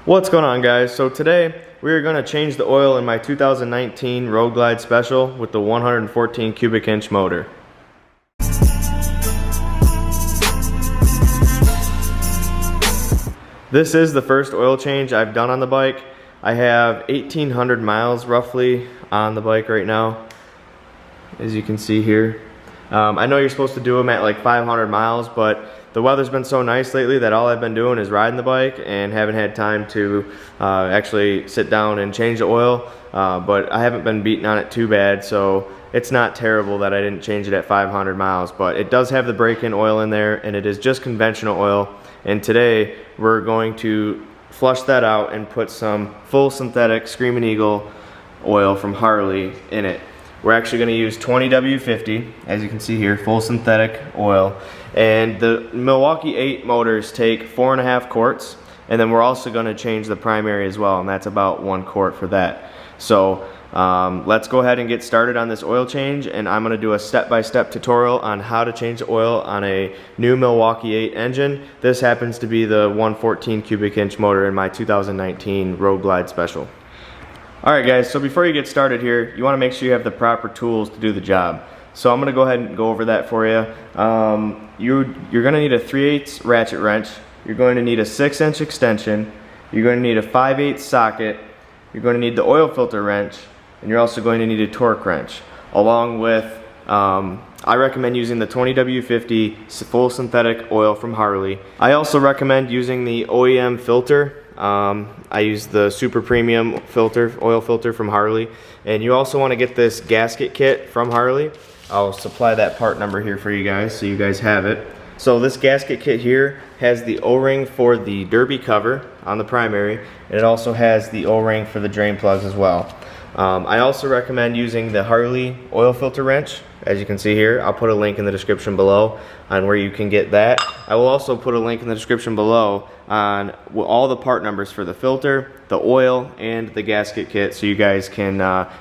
What's going on, guys? So today we are going to change the oil in my 2019 Road Glide Special with the 114 cubic inch motor. This is the first oil change I've done on the bike. I have 1,800 miles roughly on the bike right now, as you can see here. I know you're supposed to do them at like 500 miles, but the weather's been so nice lately that all I've been doing is riding the bike and haven't had time to actually sit down and change the oil. But I haven't been beating on it too bad, so it's not terrible that I didn't change it at 500 miles. But it does have the break-in oil in there, and it is just conventional oil. And today we're going to flush that out and put some full synthetic Screaming Eagle oil from Harley in it. We're actually going to use 20W50, as you can see here, full synthetic oil. And the Milwaukee 8 motors take 4.5 quarts, and then we're also going to change the primary as well, and that's about 1 quart for that. So let's go ahead and get started on this oil change, and I'm going to do a step-by-step tutorial on how to change the oil on a new Milwaukee 8 engine. This happens to be the 114 cubic inch motor in my 2019 Road Glide Special. Alright guys, so before you get started here, you want to make sure you have the proper tools to do the job. So I'm going to go ahead and go over that for you. You're going to need a 3/8 ratchet wrench. You're going to need a 6-inch extension. You're going to need a 5/8 socket. You're going to need the oil filter wrench. And you're also going to need a torque wrench. Along with, I recommend using the 20W50 full synthetic oil from Harley. I also recommend using the OEM filter. I use the super premium filter, oil filter from Harley. And you also want to get this gasket kit from Harley. I'll supply that part number here for you guys so you guys have it. So this gasket kit here has the O-ring for the derby cover on the primary, and it also has the O-ring for the drain plugs as well. I also recommend using the Harley oil filter wrench. As you can see here, I'll put a link in the description below on where you can get that. I will also put a link in the description below on all the part numbers for the filter, the oil, and the gasket kit, so you guys can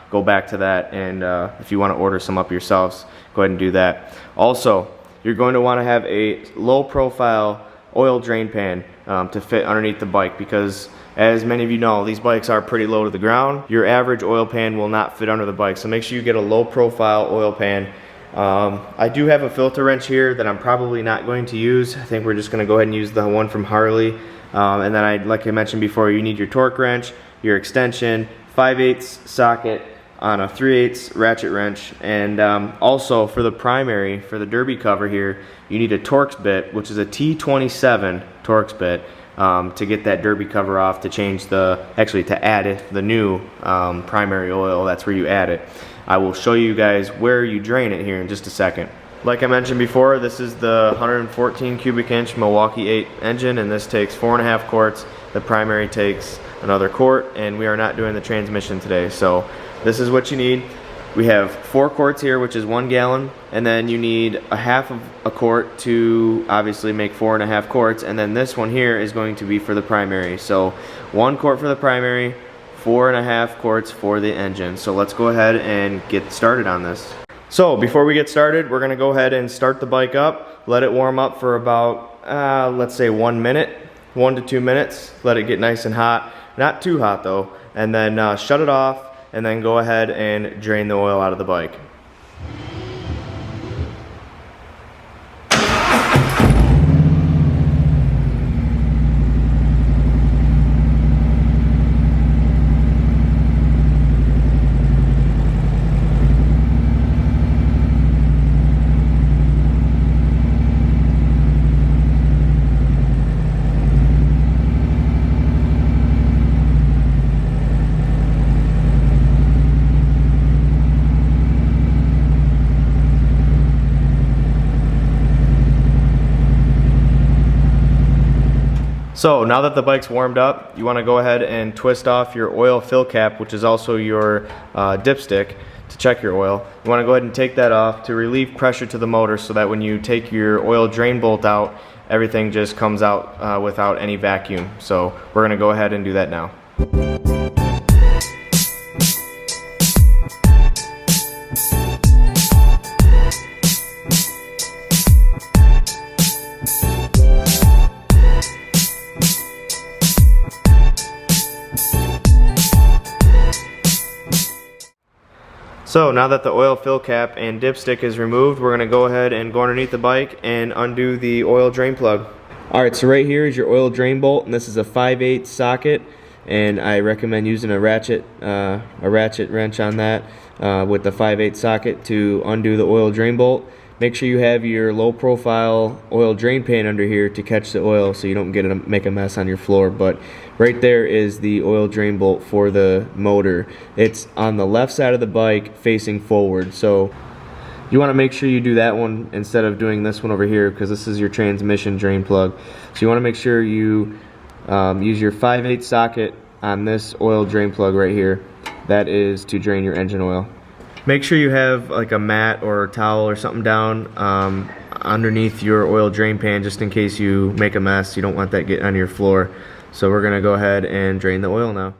go back to that, and if you want to order some up yourselves, go ahead and do that. Also, you're going to want to have a low profile oil drain pan to fit underneath the bike, because as many of you know, these bikes are pretty low to the ground. Your average oil pan will not fit under the bike, so make sure you get a low profile oil pan. I do have a filter wrench here that I'm probably not going to use. I think we're just going to go ahead and use the one from Harley. And then like I mentioned before, you need your torque wrench, your extension, 5/8 socket on a 3/8 ratchet wrench, and also for the primary, for the derby cover here, you need a Torx bit, which is a T27 Torx bit. To get that derby cover off, to change to add the new primary oil. That's where you add it. I will show you guys where you drain it here in just a second. Like I mentioned before, this is the 114 cubic inch Milwaukee 8 engine, and this takes 4.5 quarts. The primary takes another quart, and we are not doing the transmission today. So this is what you need. We have 4 quarts here, which is 1 gallon, and then you need a half of a quart to obviously make 4.5 quarts, and then this one here is going to be for the primary. So 1 quart for the primary, 4.5 quarts for the engine. So let's go ahead and get started on this. So before we get started, we're going to go ahead and start the bike up, let it warm up for about, let's say 1 minute, 1 to 2 minutes, let it get nice and hot, not too hot though, and then shut it off, and then go ahead and drain the oil out of the bike. So now that the bike's warmed up, you want to go ahead and twist off your oil fill cap, which is also your dipstick, to check your oil. You want to go ahead and take that off to relieve pressure to the motor, so that when you take your oil drain bolt out, everything just comes out without any vacuum. So we're going to go ahead and do that now. So now that the oil fill cap and dipstick is removed, we're going to go ahead and go underneath the bike and undo the oil drain plug. Alright, so right here is your oil drain bolt, and this is a 5/8 socket, and I recommend using a ratchet wrench on that with the 5/8 socket to undo the oil drain bolt. Make sure you have your low profile oil drain pan under here to catch the oil so you don't make a mess on your floor. But right there is the oil drain bolt for the motor. It's on the left side of the bike facing forward, so you want to make sure you do that one instead of doing this one over here, because this is your transmission drain plug. So you want to make sure you use your 5/8 socket on this oil drain plug right here. That is to drain your engine oil. Make sure you have like a mat or a towel or something down underneath your oil drain pan, just in case you make a mess. You don't want that getting on your floor. So we're gonna go ahead and drain the oil now.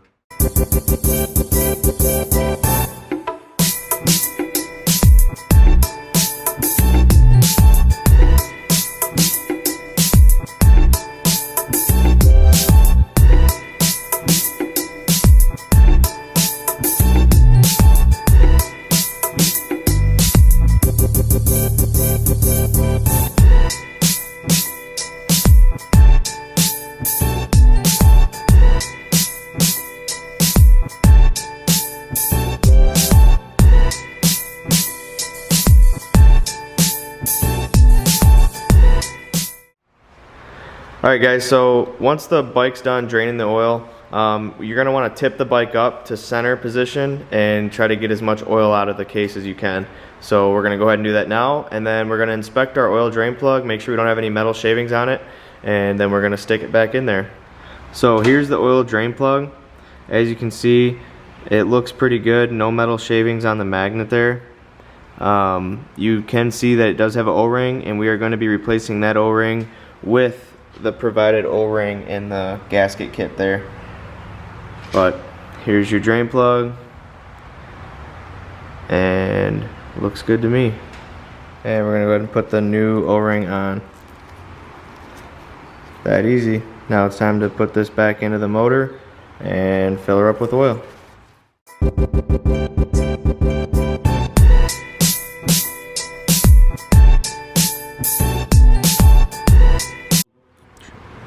Alright guys, so once the bike's done draining the oil, you're going to want to tip the bike up to center position and try to get as much oil out of the case as you can. So we're going to go ahead and do that now, and then we're going to inspect our oil drain plug, make sure we don't have any metal shavings on it, and then we're going to stick it back in there. So here's the oil drain plug. As you can see, it looks pretty good, no metal shavings on the magnet there. You can see that it does have an O-ring, and we are going to be replacing that O-ring with the provided O-ring in the gasket kit there. But here's your drain plug, and it looks good to me. And we're gonna go ahead and put the new O-ring on. That easy. Now it's time to put this back into the motor and fill her up with oil.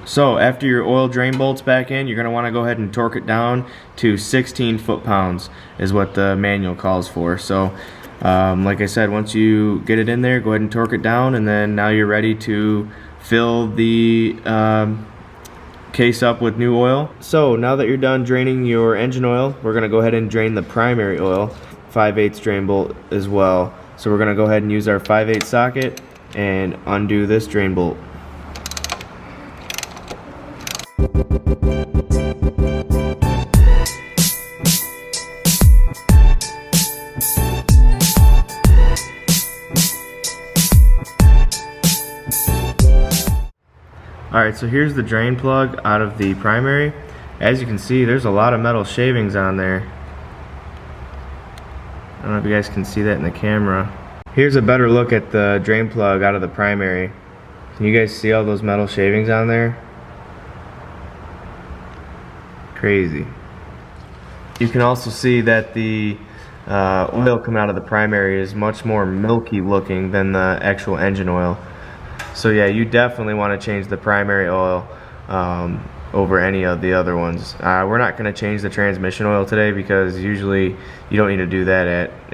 So after your oil drain bolt's back in, you're going to want to go ahead and torque it down to 16 foot-pounds is what the manual calls for. So like I said, once you get it in there, go ahead and torque it down, and then now you're ready to fill the case up with new oil. So now that you're done draining your engine oil, we're going to go ahead and drain the primary oil, 5/8 drain bolt as well. So we're going to go ahead and use our 5/8 socket and undo this drain bolt. Alright, so here's the drain plug out of the primary. As you can see, there's a lot of metal shavings on there. I don't know if you guys can see that in the camera. Here's a better look at the drain plug out of the primary. Can you guys see all those metal shavings on there? Crazy. You can also see that the oil coming out of the primary is much more milky looking than the actual engine oil. So yeah, you definitely want to change the primary oil over any of the other ones. We're not going to change the transmission oil today because usually you don't need to do that at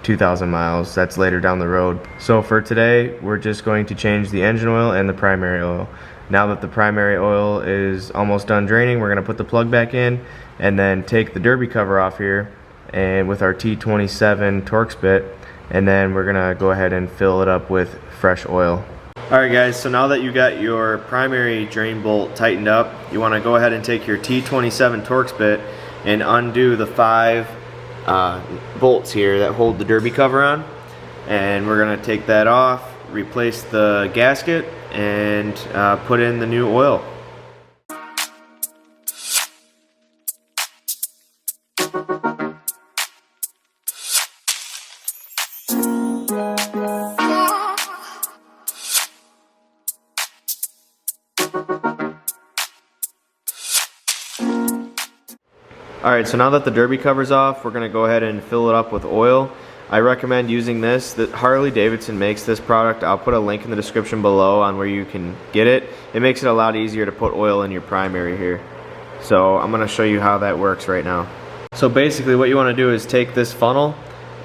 2,000 miles. That's later down the road. So for today, we're just going to change the engine oil and the primary oil. Now that the primary oil is almost done draining, we're going to put the plug back in and then take the derby cover off here and with our T27 Torx bit, and then we're going to go ahead and fill it up with fresh oil. Alright guys, so now that you got your primary drain bolt tightened up, you want to go ahead and take your T27 Torx bit and undo the 5 bolts here that hold the derby cover on. And we're going to take that off, replace the gasket, and put in the new oil. Alright, so now that the derby cover's off, we're going to go ahead and fill it up with oil. I recommend using this. The Harley Davidson makes this product. I'll put a link in the description below on where you can get it. It makes it a lot easier to put oil in your primary here. So I'm going to show you how that works right now. So basically what you want to do is take this funnel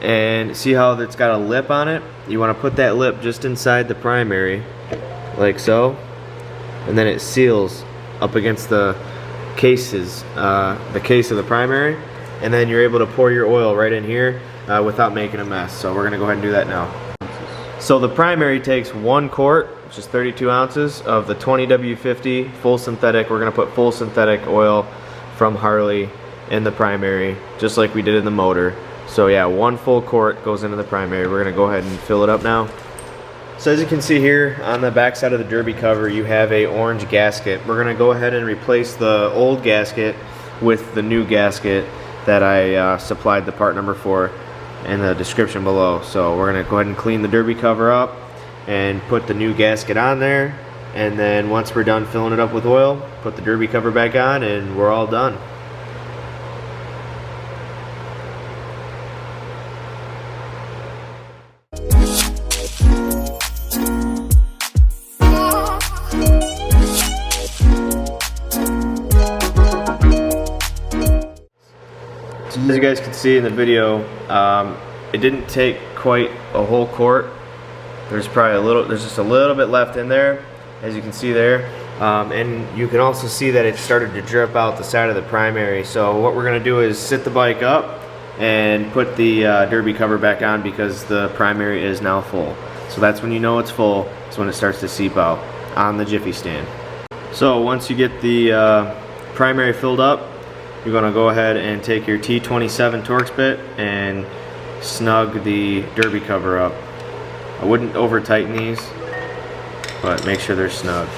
and see how it's got a lip on it. You want to put that lip just inside the primary, like so, and then it seals up against the cases, the case of the primary, and then you're able to pour your oil right in here without making a mess. So we're gonna go ahead and do that now. So the primary takes 1 quart, which is 32 ounces, of the 20W50 full synthetic. We're gonna put full synthetic oil from Harley in the primary, just like we did in the motor. So yeah, 1 full quart goes into the primary. We're gonna go ahead and fill it up now. So as you can see here on the back side of the derby cover, you have a orange gasket. We're gonna go ahead and replace the old gasket with the new gasket that I supplied the part number for in the description below. So we're gonna go ahead and clean the derby cover up and put the new gasket on there, and then once we're done filling it up with oil, put the derby cover back on, and we're all done. So as you guys can see in the video, it didn't take quite a whole quart. There's just a little bit left in there, as you can see there. And you can also see that it started to drip out the side of the primary. So what we're gonna do is sit the bike up and put the derby cover back on, because the primary is now full. So that's when you know it's full. It's when it starts to seep out on the Jiffy stand. So once you get the primary filled up, you're going to go ahead and take your T27 Torx bit and snug the derby cover up. I wouldn't over tighten these, but make sure they're snug.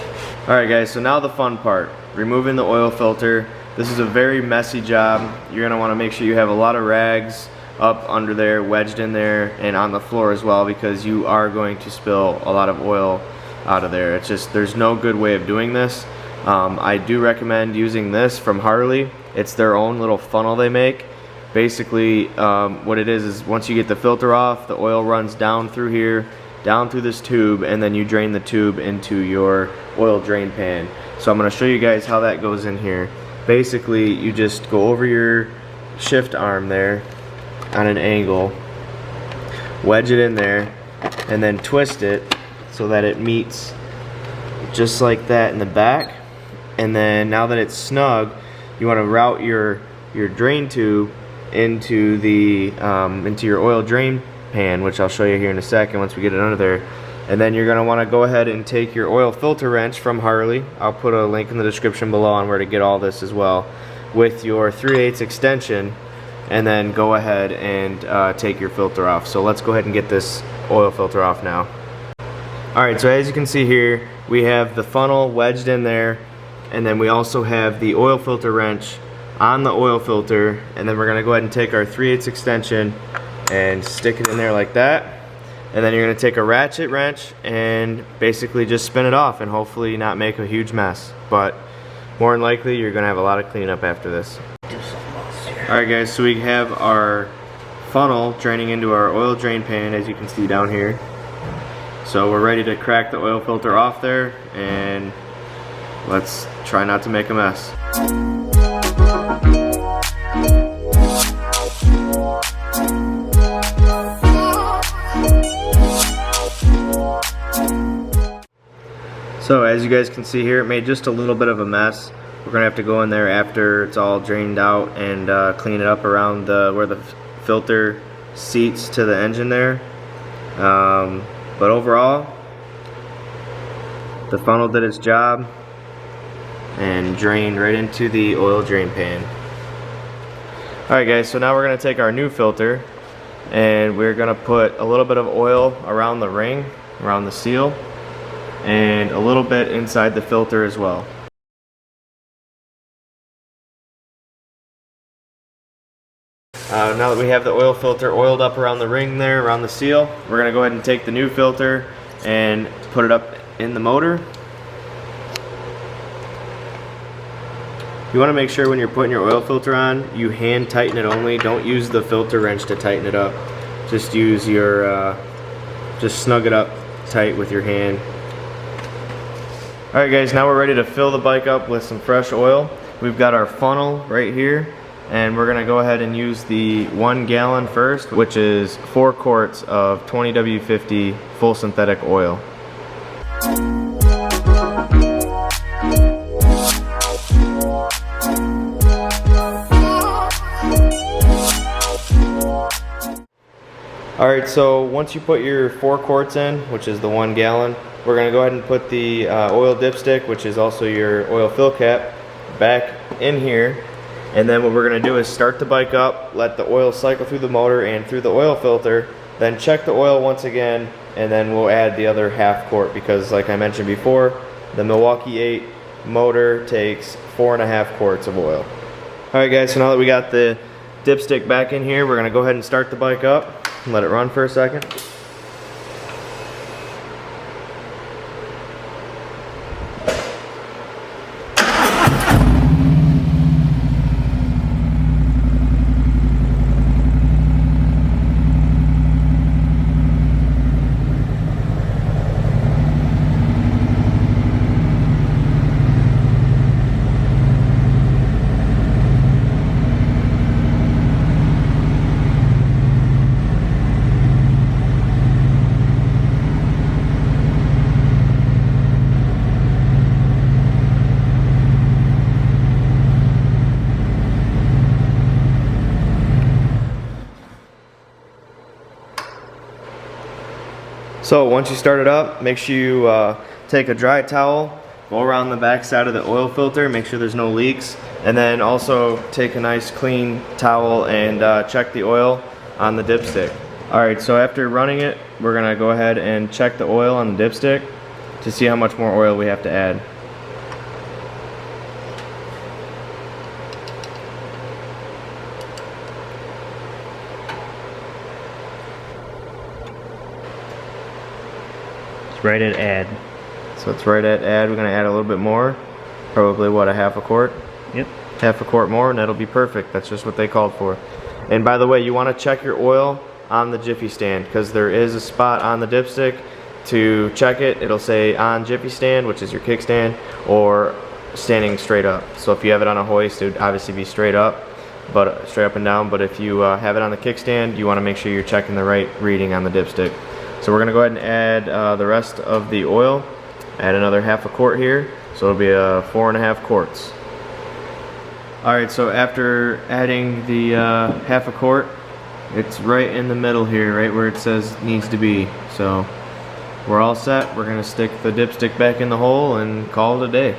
Alright guys, so now the fun part, removing the oil filter. This is a very messy job. You're going to want to make sure you have a lot of rags up under there, wedged in there, and on the floor as well, because you are going to spill a lot of oil out of there. It's just, there's no good way of doing this. I do recommend using this from Harley. It's their own little funnel they make. Basically, what it is once you get the filter off, the oil runs down through here, down through this tube, and then you drain the tube into your oil drain pan. So I'm going to show you guys how that goes in here. Basically, you just go over your shift arm there on an angle, wedge it in there, and then twist it so that it meets just like that in the back. And then now that it's snug, you want to route your drain tube into the into your oil drain pan, which I'll show you here in a second once we get it under there. And then you're going to want to go ahead and take your oil filter wrench from Harley. I'll put a link in the description below on where to get all this as well, with your 3/8 extension, and then go ahead and take your filter off. So let's go ahead and get this oil filter off now. Alright, so as you can see here, we have the funnel wedged in there, and then we also have the oil filter wrench on the oil filter, and then we're going to go ahead and take our 3/8 extension and stick it in there like that. And then you're going to take a ratchet wrench and basically just spin it off, and hopefully not make a huge mess. But more than likely, you're going to have a lot of cleanup after this. Alright guys, so we have our funnel draining into our oil drain pan, as you can see down here. So we're ready to crack the oil filter off there, and let's try not to make a mess. So as you guys can see here, it made just a little bit of a mess. We're gonna have to go in there after it's all drained out and clean it up around where the filter seats to the engine there. But overall, the funnel did its job and drained right into the oil drain pan. Alright guys, so now we're going to take our new filter, and we're going to put a little bit of oil around the ring, around the seal, and a little bit inside the filter as well. Now that we have the oil filter oiled up around the ring there, around the seal, we're going to go ahead and take the new filter and put it up in the motor. You want to make sure when you're putting your oil filter on, you hand tighten it only. Don't use the filter wrench to tighten it up. just use your, just snug it up tight with your hand. Alright guys, now we're ready to fill the bike up with some fresh oil. We've got our funnel right here, and we're gonna go ahead and use the 1 gallon first, which is 4 quarts of 20W50 full synthetic oil. Alright, so once you put your 4 quarts in, which is the 1 gallon, we're going to go ahead and put the oil dipstick, which is also your oil fill cap, back in here. And then what we're going to do is start the bike up, let the oil cycle through the motor and through the oil filter, then check the oil once again, and then we'll add the other half quart, because like I mentioned before, the Milwaukee 8 motor takes 4.5 quarts of oil. Alright guys, so now that we got the dipstick back in here, we're going to go ahead and start the bike up. Let it run for a second. So once you start it up, make sure you take a dry towel, go around the back side of the oil filter, make sure there's no leaks, and then also take a nice clean towel and check the oil on the dipstick. Alright, so after running it, we're going to go ahead and check the oil on the dipstick to see how much more oil we have to add. Right at add. So it's right at add. We're going to add a little bit more. Probably, what, a half a quart? Yep. Half a quart more, and that'll be perfect. That's just what they called for. And by the way, you want to check your oil on the Jiffy stand, because there is a spot on the dipstick to check it. It'll say on Jiffy stand, which is your kickstand, or standing straight up. So if you have it on a hoist, it would obviously be straight up, but straight up and down. But if you have it on the kickstand, you want to make sure you're checking the right reading on the dipstick. So we're going to go ahead and add the rest of the oil. Add another half a quart here, so it'll be 4.5 quarts. Alright, so after adding the half a quart, it's right in the middle here, right where it says needs to be. So we're all set. We're going to stick the dipstick back in the hole and call it a day.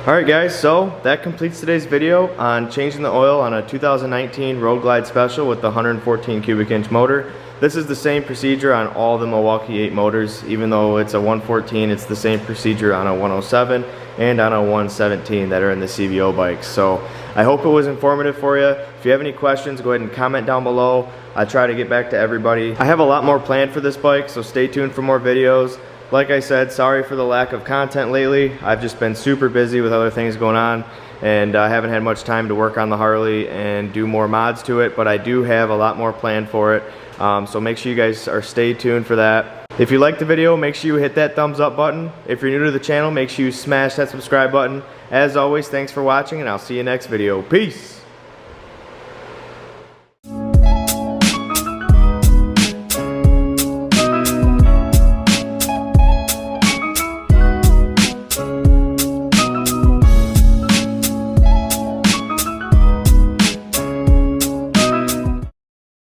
Alright guys, so that completes today's video on changing the oil on a 2019 Road Glide Special with the 114 cubic inch motor. This is the same procedure on all the Milwaukee 8 motors. Even though it's a 114, it's the same procedure on a 107 and on a 117 that are in the CVO bikes. So I hope it was informative for you. If you have any questions, go ahead and comment down below. I try to get back to everybody. I have a lot more planned for this bike, so stay tuned for more videos. Like I said, sorry for the lack of content lately. I've just been super busy with other things going on, and I haven't had much time to work on the Harley and do more mods to it, but I do have a lot more planned for it. So make sure you guys stay tuned for that. If you liked the video, make sure you hit that thumbs up button. If you're new to the channel, make sure you smash that subscribe button. As always, thanks for watching, and I'll see you next video. Peace!